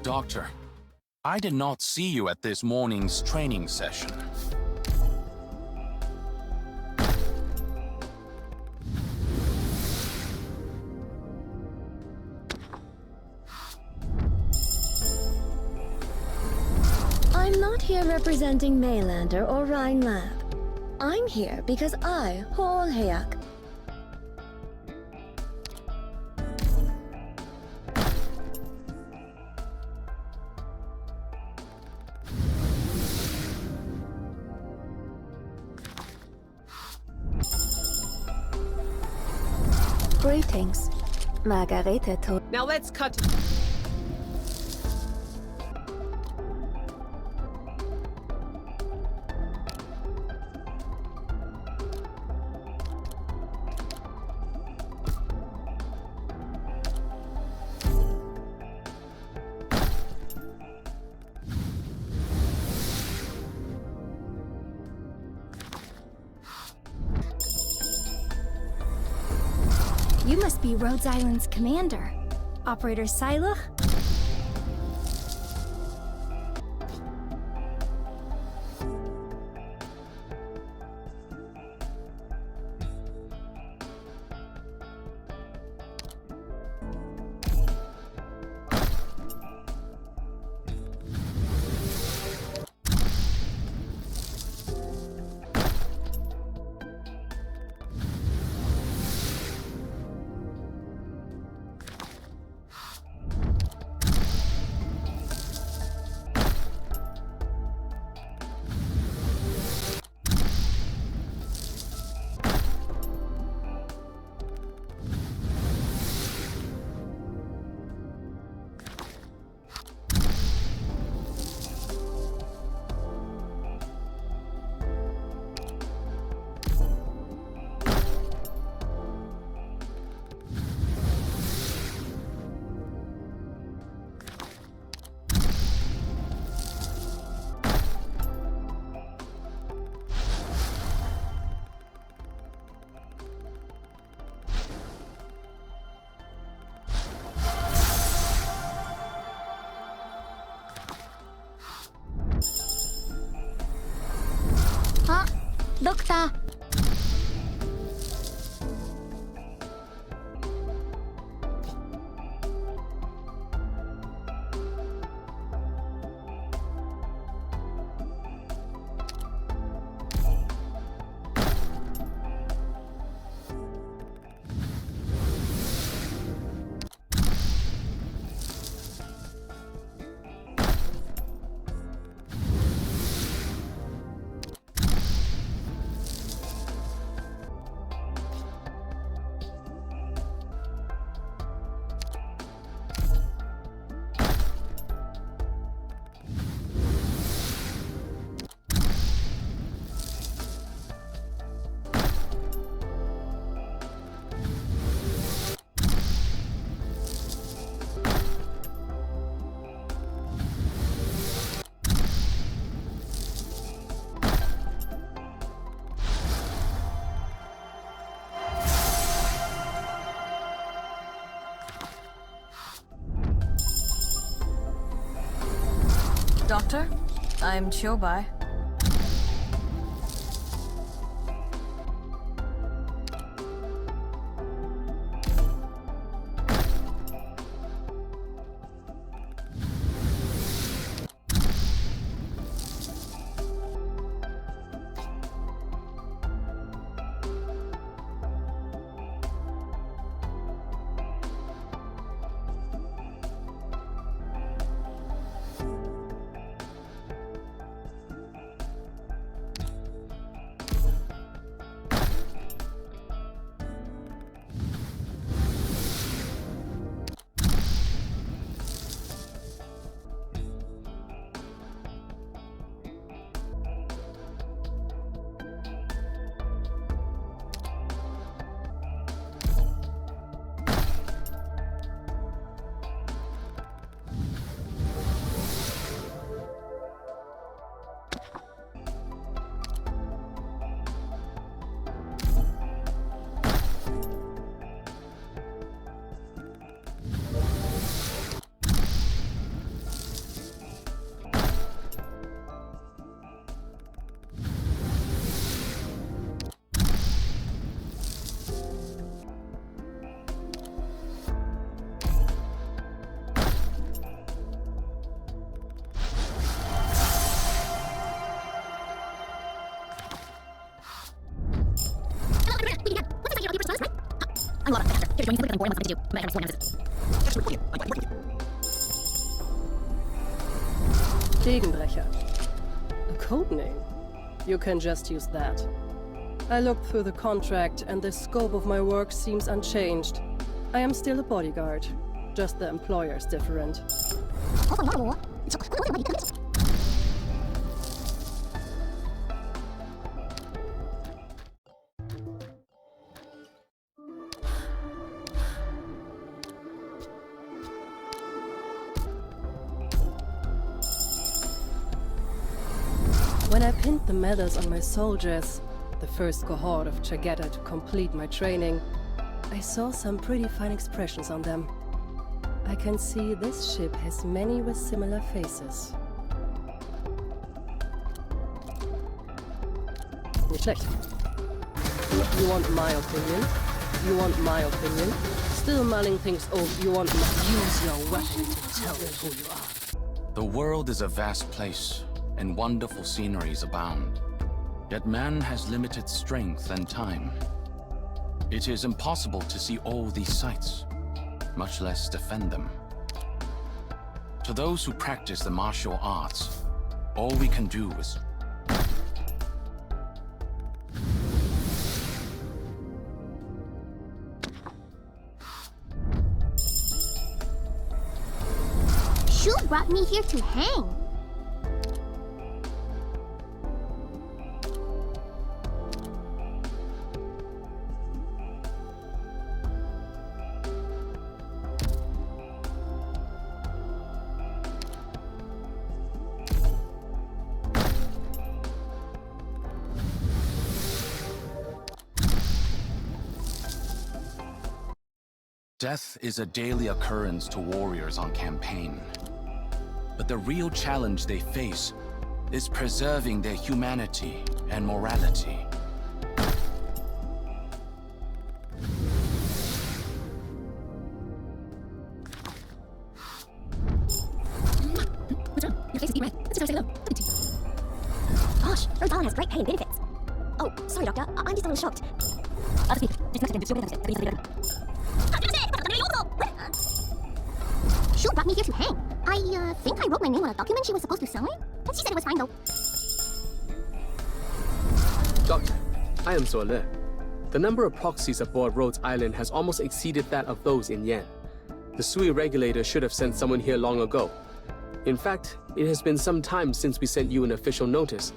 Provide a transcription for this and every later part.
Doctor, I did not see you at this morning's training session. I'm not here representing Maylander or Rhine Lab. I'm here because I, Hol Heak. Greetings. Margarete to... Now let's cut. You must be Rhodes Island's commander, Operator Silah? Doctor! Doctor, I'm Chobai. Degenbrecher. A code name? You can just use that. I looked through the contract and the scope of my work seems unchanged. I am still a bodyguard. Just the employer's different. When I pinned the medals on my soldiers, the first cohort of Chagetta to complete my training, I saw some pretty fine expressions on them. I can see this ship has many with similar faces. Nicht schlecht. You want my opinion? You want my opinion? Still mulling things over. You want my... Use your weapon to tell me who you are. The world is a vast place, and wonderful sceneries abound. Yet man has limited strength and time. It is impossible to see all these sights, much less defend them. To those who practice the martial arts, all we can do is... Shu brought me here to hang. Death is a daily occurrence to warriors on campaign. But the real challenge they face is preserving their humanity and morality. Your face is red. Let's go say hello. Gosh, Ascalon has great pay and benefits. Oh, sorry, Doctor. I'm just a little shocked. Shu brought me here to hang. I think I wrote my name on a document she was supposed to sign. But she said it was fine, though. Doctor, I am so alert. The number of proxies aboard Rhodes Island has almost exceeded that of those in Yan. The SUI regulator should have sent someone here long ago. In fact, it has been some time since we sent you an official notice.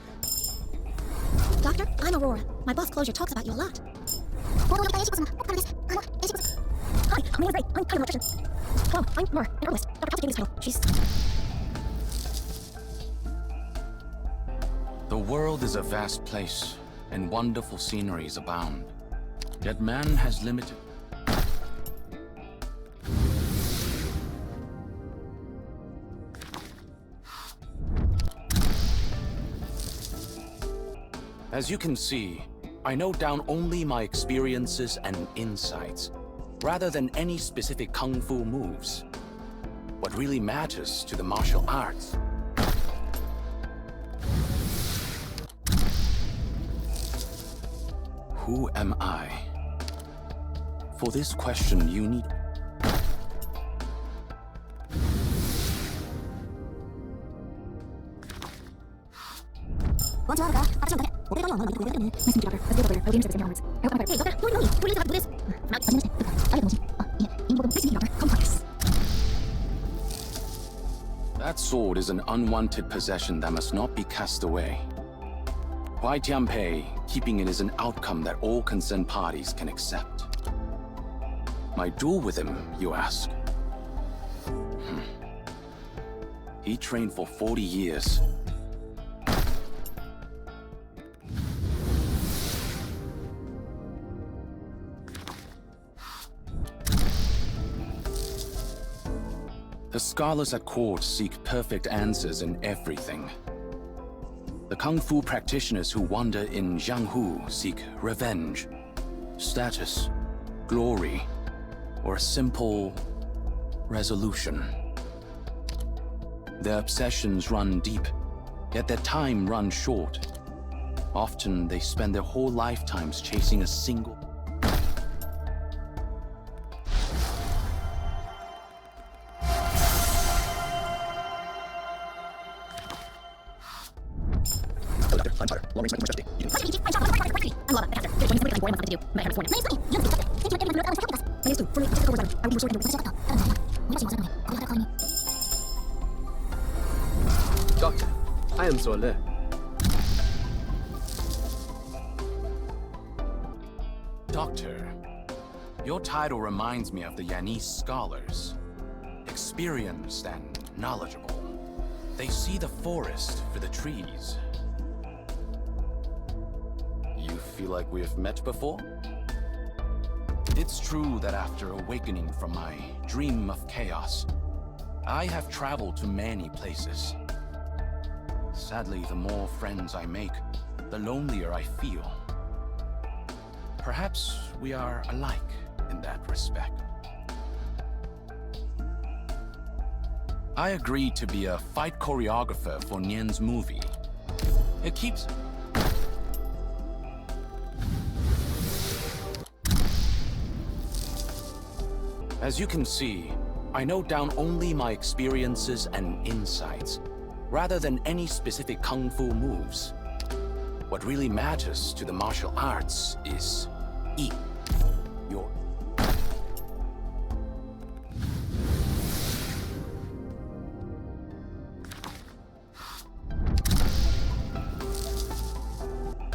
Doctor, I'm Aurora. My boss Closure talks about you a lot. Hi, I'm Ray. I'm kind of electrician. Hello, I'm Mer, an herbalist. Dr. Kelsey gave me this title. She's... The world is a vast place, and wonderful sceneries abound. Yet man has limited... As you can see, I note down only my experiences and insights, rather than any specific kung fu moves. What really matters to the martial arts. Who am I? For this question, you need... That sword is an unwanted possession that must not be cast away. Why Tianpei, keeping it is an outcome that all concerned parties can accept. My duel with him, you ask? He trained for 40 years. The scholars at court seek perfect answers in everything. The kung fu practitioners who wander in Jianghu seek revenge, status, glory, or a simple resolution. Their obsessions run deep, yet their time runs short. Often they spend their whole lifetimes chasing a single... Doctor, I am Sols. Doctor, your title reminds me of the Yanese scholars. Experienced and knowledgeable. They see the forest for the trees. You feel like we've met before? It's true that after awakening from my dream of chaos, I have traveled to many places. Sadly, the more friends I make, the lonelier I feel. Perhaps we are alike in that respect. I agreed to be a fight choreographer for Nian's movie. It keeps... As you can see, I note down only my experiences and insights, rather than any specific kung fu moves. What really matters to the martial arts is your...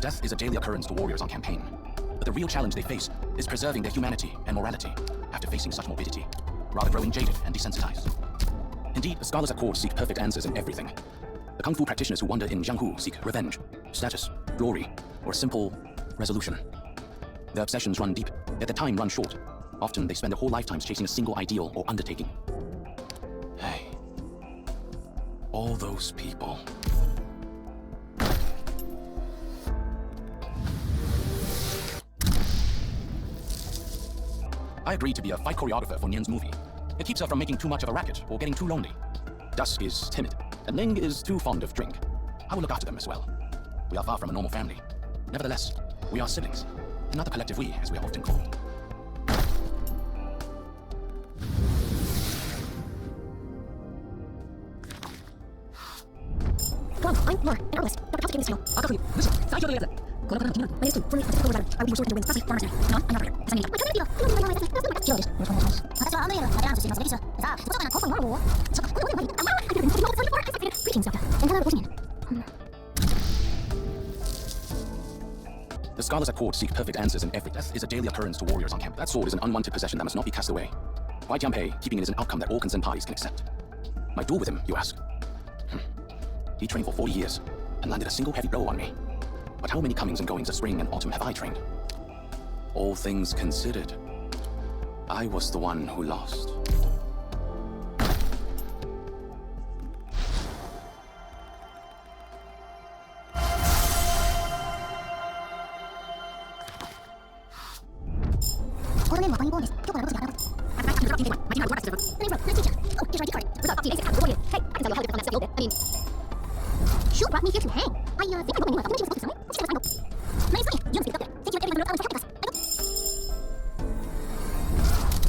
Death is a daily occurrence to warriors on campaign. But the real challenge they face is preserving their humanity and morality after facing such morbidity, rather growing jaded and desensitized. Indeed, the scholars at court seek perfect answers in everything. The kung fu practitioners who wander in Jianghu seek revenge, status, glory, or simple resolution. Their obsessions run deep, yet their time runs short. Often they spend their whole lifetimes chasing a single ideal or undertaking. Hey, all those people. I agreed to be a fight choreographer for Nian's movie. It keeps her from making too much of a racket or getting too lonely. Dusk is timid, and Ning is too fond of drink. I will look after them as well. We are far from a normal family. Nevertheless, we are siblings. Not the collective we, as we are often called. Hello, I'm Mar, an artist. Dr. House gave this channel. I'll go for you. Listen, stop your answer. My name is Fully. I will be restored to win. That's it. Farmers. No, I'm not here. That's a ninja. The scholars at court seek perfect answers in every death is a daily occurrence to warriors on camp. That sword is an unwanted possession that must not be cast away. Why Jianpei, keeping it is an outcome that all concerned parties can accept. My duel with him, you ask? He trained for 40 years and landed a single heavy blow on me. But how many comings and goings of spring and autumn have I trained? All things considered, I was the one who lost. Shu brought me here to hang. I think I'm going to finish this.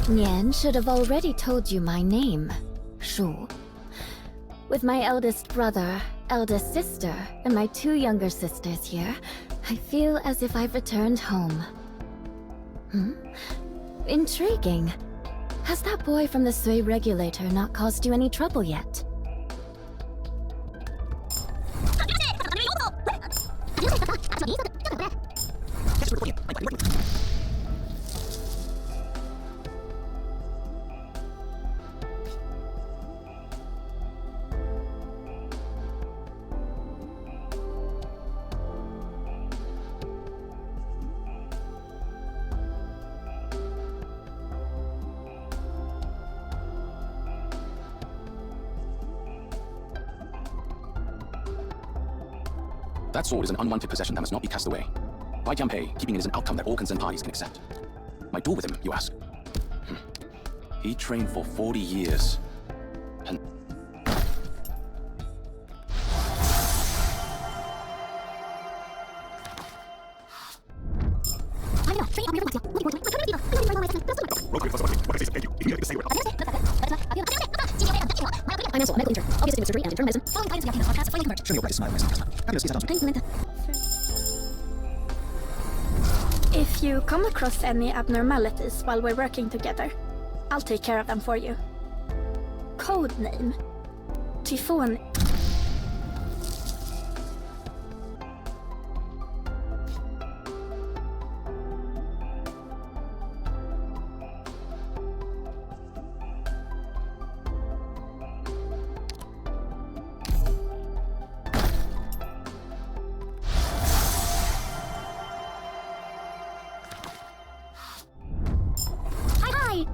Nian should have already told you my name, Shu. With my eldest brother, eldest sister, and my 2 younger sisters here, I feel as if I've returned home. Intriguing. Has that boy from the Sui regulator not caused you any trouble yet? That sword is an unwanted possession that must not be cast away. Why Jianpei, keeping it is an outcome that all concerned parties can accept. My duel with him, you ask? He trained for 40 years, and... I'm also a medical intern. Obviously, with surgery and internal medicine, following guidance via podcast, fully convert. Show me your practice smile, Thanks, Samantha. If you come across any abnormalities while we're working together, I'll take care of them for you. Code name: Typhon.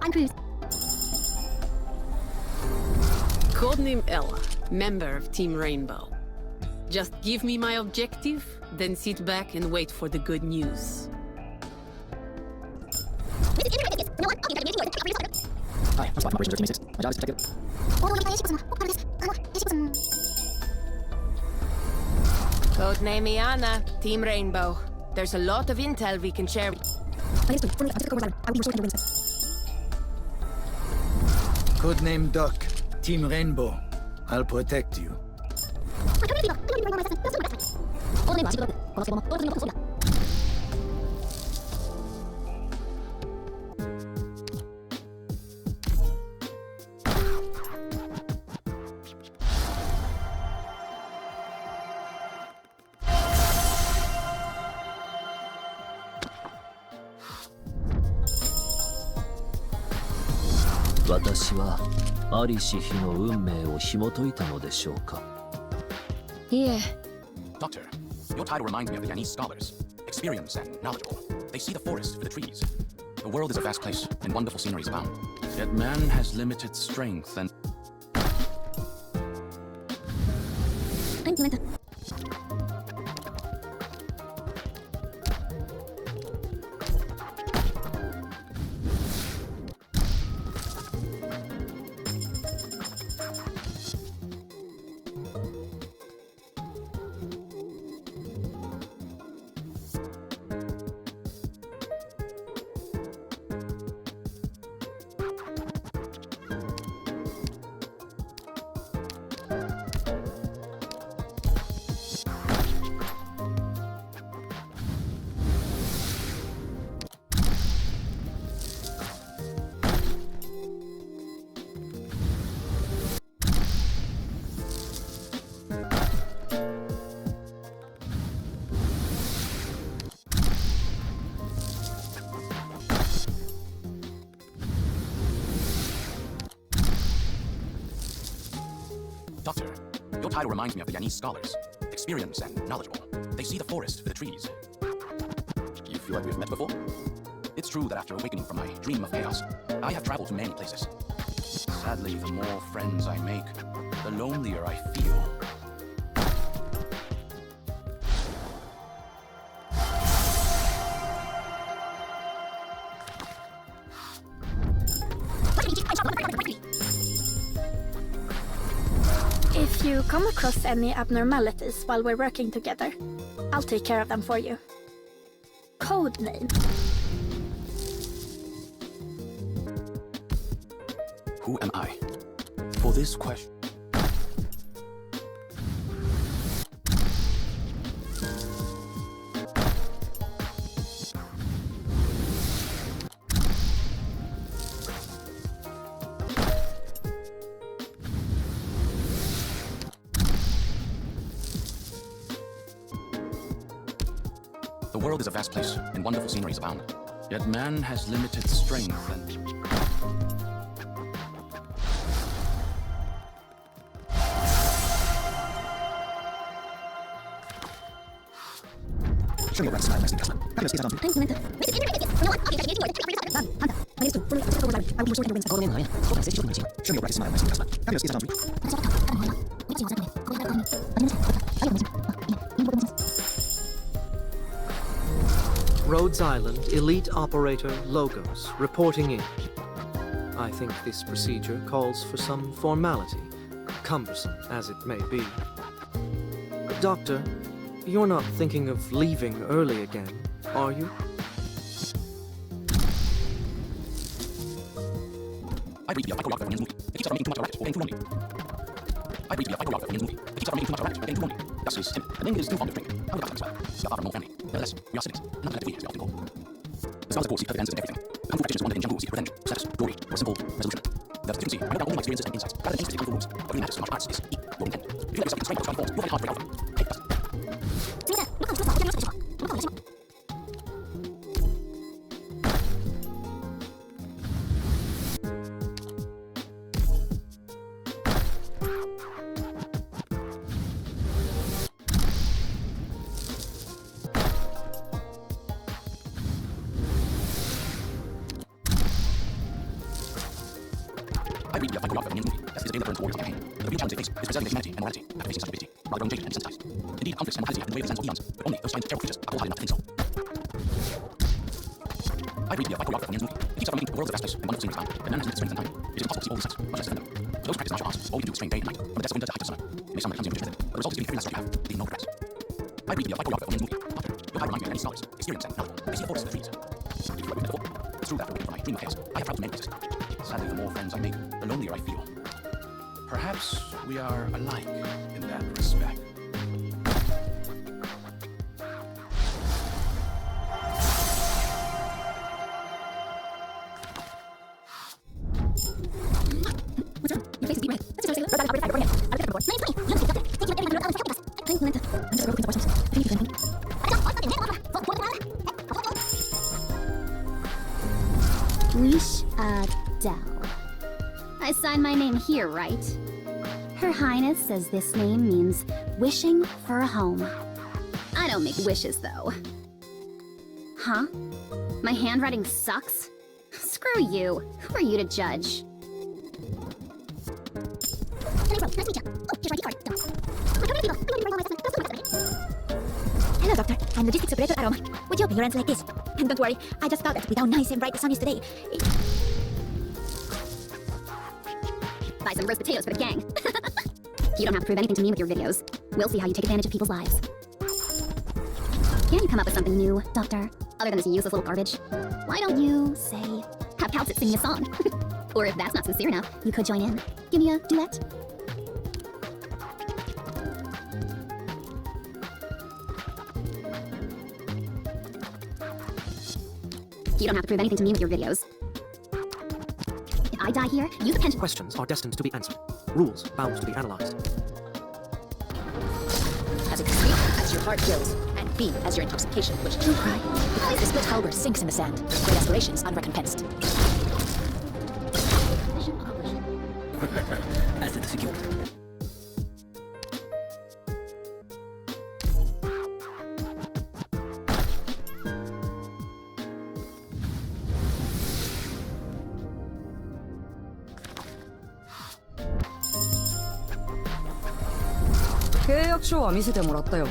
I'm Cruz. Codename Ella, member of Team Rainbow. Just give me my objective, then sit back and wait for the good news. Hi, I'm Spot from Operations Team 6. My job is to protect it. Codename Iana, Team Rainbow. There's a lot of intel we can share. Codename Duck, Team Rainbow. I'll protect you. Here. Doctor, your title reminds me of the Yanese scholars. Experienced and knowledgeable. They see the forest for the trees. The world is a vast place, and wonderful sceneries abound. Yet man has limited strength and... I'm Samantha. Doctor, your title reminds me of the Yanese scholars. Experienced and knowledgeable. They see the forest for the trees. You feel like we've met before? It's true that after awakening from my dream of chaos, I have traveled to many places. Sadly, the more friends I make, the lonelier I feel. If you come across any abnormalities while we're working together, I'll take care of them for you. Code name. Who am I? For this question... The world is a vast place, and wonderful sceneries abound. Yet man has limited strength and... Show me your practice smile, Thanks, I'm Samantha. Show me your practice smile, Rhodes Island Elite Operator Logos reporting in. I think this procedure calls for some formality, cumbersome as it may be. Doctor, you're not thinking of leaving early again, are you? I briefly fight choreographer in the movie. It keeps us from making too much of a racket, getting too lonely. Gus is timid, and Ling is too fond of drink. How would the well? We are far from no family. Nevertheless, we are cynics, and not collective we, as we often call. The stars of war seek perfect answers in everything. Kung Fu practitioners wonder in jungle seek revenge, status, glory, or simple resolution. Thus, as you can see, I know down only my experiences and insights, rather than interested in Kung Fu rules. What really matters to martial arts is eat your intent. If you let yourself get constrained by strong forms, you'll find it hard to break out of them. Hey, Gus. I read the fight choreographer in the movie. That is the daily current warriors campaign. The real challenge they face is preserving their humanity and morality after facing such adversity, while growing jaded and desensitized. Indeed, conflicts and mortality have been waved the sands of eons, but only those giant terrible creatures are cold-hearted enough to think so. I read the fight choreographer in the movie. It keeps us from making the world's a vast place and wonderful scenery found, but man has limited strength and time. It is impossible to see all these sights, much less defend them. Those who practice martial arts, all you can do is train day and night, from the depths of winter to heights of summer. It may sound like clumsy and method, but the result is giving every last drop you have, leaving no regrets. I read the fight choreographer in the movie. After, your high reminds me of many scholars, experience and knowledge. They see the forest in the trees. If you have been before, it's true that waiting for my dream of chaos, I have traveled to many places. Sadly, the more friends I make, the lonelier I feel. Perhaps we are alike in that respect. Your face is beat red. That's a Road Island operator fighter, bring it. I'll get the board. 920. You don't speak up there. Thank you, Meshi. I'll help us. I'm Lenta. I'm just a broken forces. Thank you for anything. Wish Adele. I signed my name here, right? Her Highness says this name means wishing for a home. I don't make wishes, though. Huh? My handwriting sucks? Screw you. Who are you to judge? Hello, Doctor. I'm Logistics Operator Arrowhead. Would you open your hands like this? And don't worry, I just thought that with how nice and bright the sun is today. Buy some roast potatoes for the gang. You don't have to prove anything to me with your videos. We'll see how you take advantage of people's lives. Can't you come up with something new, Doctor? Other than this useless little garbage? Why don't you, say, have Palpit sing me a song? Or if that's not sincere enough, you could join in. Give me a duet. You don't have to prove anything to me with your videos. If I die here, use the pension. Questions are destined to be answered. Rules bound to be analyzed. As it can speak, as your heart goes, and be as your intoxication, which true cry. Because the split halberd sinks in the sand. Great aspirations unrecompensed. Asset secured.契約書は見せてもらったよ。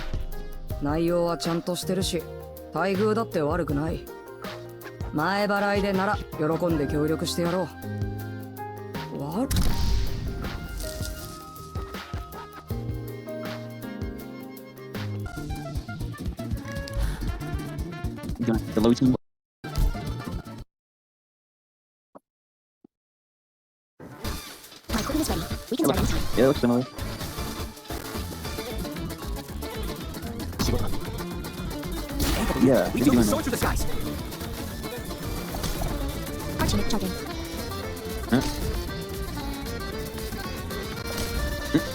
内容はちゃんとしてるし、待遇だって悪くない。前払いでなら喜んで協力してやろう。The Lucent. My equipment is ready. We can start anytime. Yeah, it looks similar. Yeah, we can soar through the skies. Arch unit charging. Huh?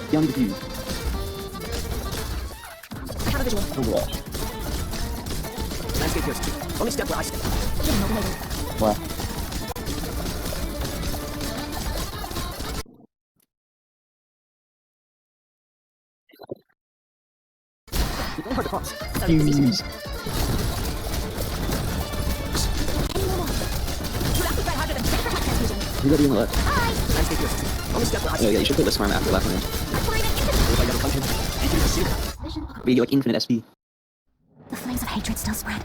Beyond the view. I have a visual. Overall. Landscape goes too. Only step where I step. Hidden over later. Wow. Don't hurt the cross. Fuse. You gotta be on the left. Landscape goes too. Only step where I step. Yeah, you should put this one after left hand. Be like infinite SP. The flames of hatred still spread.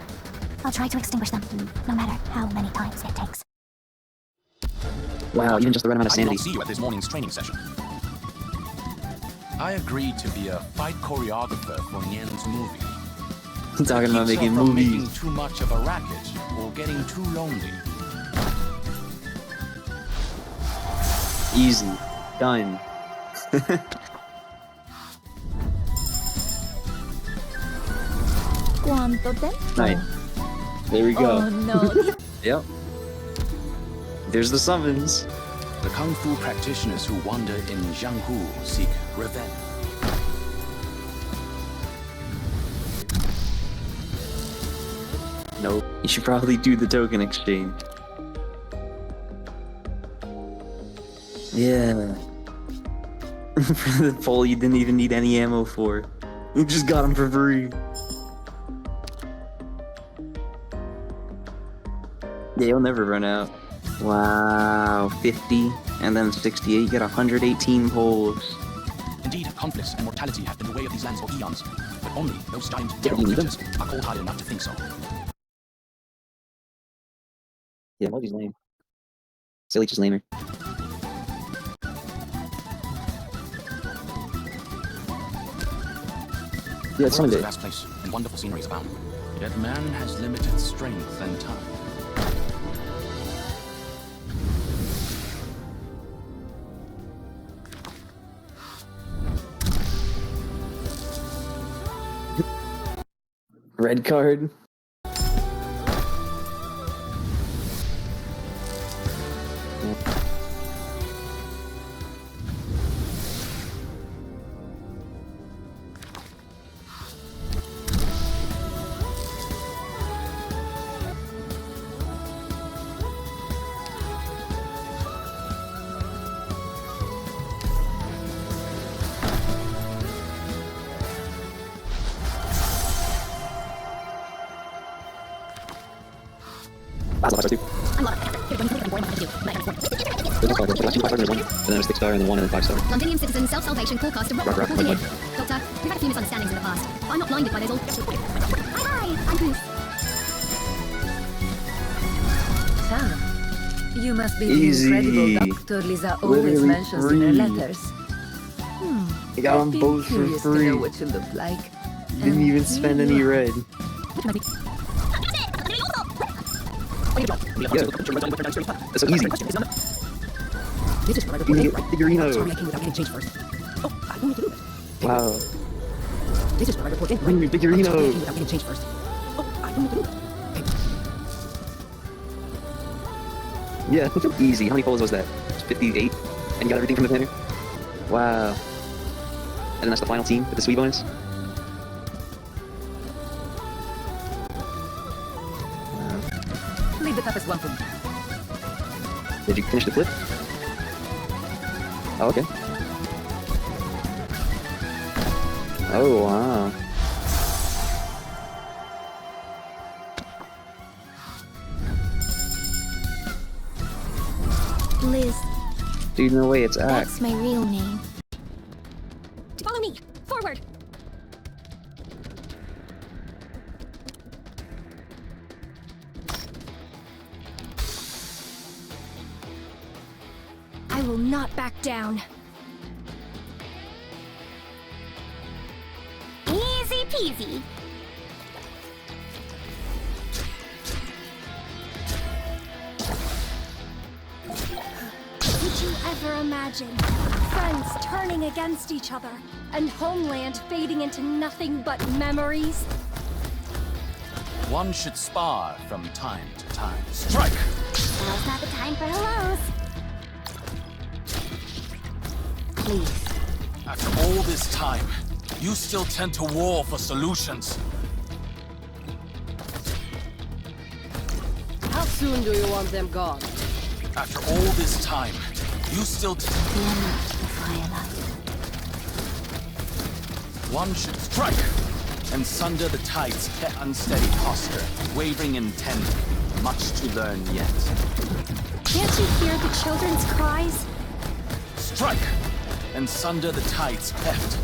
I'll try to extinguish them, no matter how many times it takes. Wow, even just the right amount of I did sanity. not see you at this morning's training session. I agreed to be a fight choreographer for Nyen's movie. Talking about making From movies. making too much of a racket or getting too lonely. Easy. Done. ¿Cuánto tiempo? Right. There we go. Oh no. Yep. There's the summons. The Kung Fu practitioners who wander in Jianghu seek revenge. Nope. You should probably do the token exchange. Yeah. For the pole you didn't even need any ammo for. You just got him for free. Yeah, you'll never run out. Wow, 50 and then 68, you get 118 poles. Indeed, conflicts and mortality have been the way of these lands for eons, but only those giant Yeah, you need them. creatures are cold-hearted enough to think so. Yeah, Mulsy's lame. Silly just lamer. Yeah, it's The world Sunday. is a vast place, and wonderful sceneries abound. Yet man has limited strength and time. Red card. I'm not. And then a 6-star, and then 1, and then 5-star. Londinium citizen self-salvation core cast of rock. Rock, Doctor, we've had a few misunderstandings in the past. I'm not blinded by those old... Hi, I'm Goose. Sam, you must be Easy. the incredible Dr. Lisa always Literally mentions in her free. letters. I got them I'd be both for curious to free. know what you look like. Didn't even spend any red. Yeah, that's so easy. This is what I Easy, reported. Figurino. Sorry, I came without getting changed first. Oh, I don't need to do it. Wow. This is what I reported. Bring your Figurino. Sorry, I came without getting changed first. Oh, I don't need to do it. Yeah, easy. How many poles was that? 58? And you got everything from the banner? Wow. And then that's the final team with the sweet bonus? Leave the toughest one for me. Did you finish the flip? Oh, okay. Oh, wow. Liz, Dude, no way, it's Axe. that's my real name. Follow me. Forward. I will not back down. Easy peasy. Did you ever imagine friends turning against each other and homeland fading into nothing but memories? One should spar from time to time. Strike! Now's not the time for hellos. Please. After all this time, you still tend to war for solutions. How soon do you want them gone? After all this time, you still... One should strike and sunder the tide's unsteady posture, wavering intent, much to learn yet. Can't you hear the children's cries? Strike and sunder the tide's heft,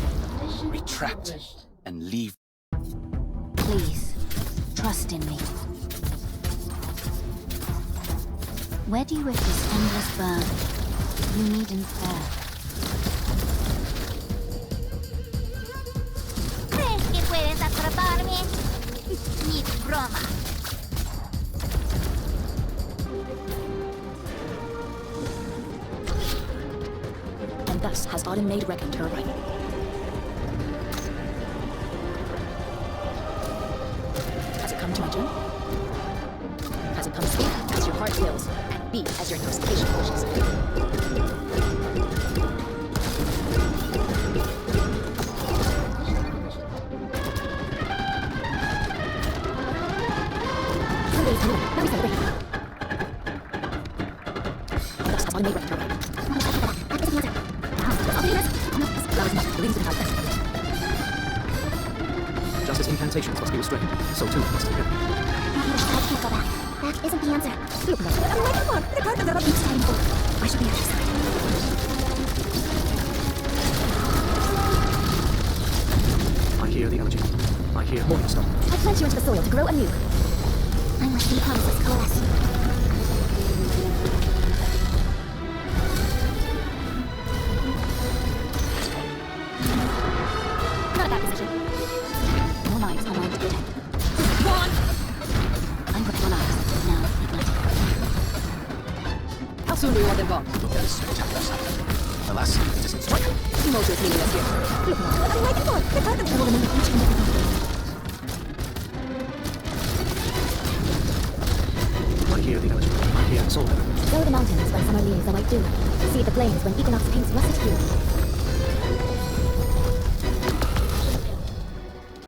retract and leave. Please, trust in me. Where do you wish this endless burn? You needn't fear. ¿Crees que puedes atraparme? Ni broma. And thus has Odin made reckoned her right. to my turn. As it comes speak, as your heart wills, and be as your intoxication wishes. Just as incantations must be restrained, so too must appear. I can't go back. That isn't the answer. Look, come on. The part that I'm starting for. I should be at your side. I hear the elegy. I hear Morningstar. I plant you into the soil to grow anew. I'm like the promises coalesce. Not that position. No lives are mine to protect. Go on! I'm putting on eyes. Now, ignite. How soon do you want them gone? Look at this spectacular sight. Alas, it isn't striking. Emotion is meaningless here. Look, I'm like, come on. The part that I will remember each and every one. I hear the elegy. I hear the soul. Sow the mountains when summer leaves are white dew. See the plains when equinox paints russet hue.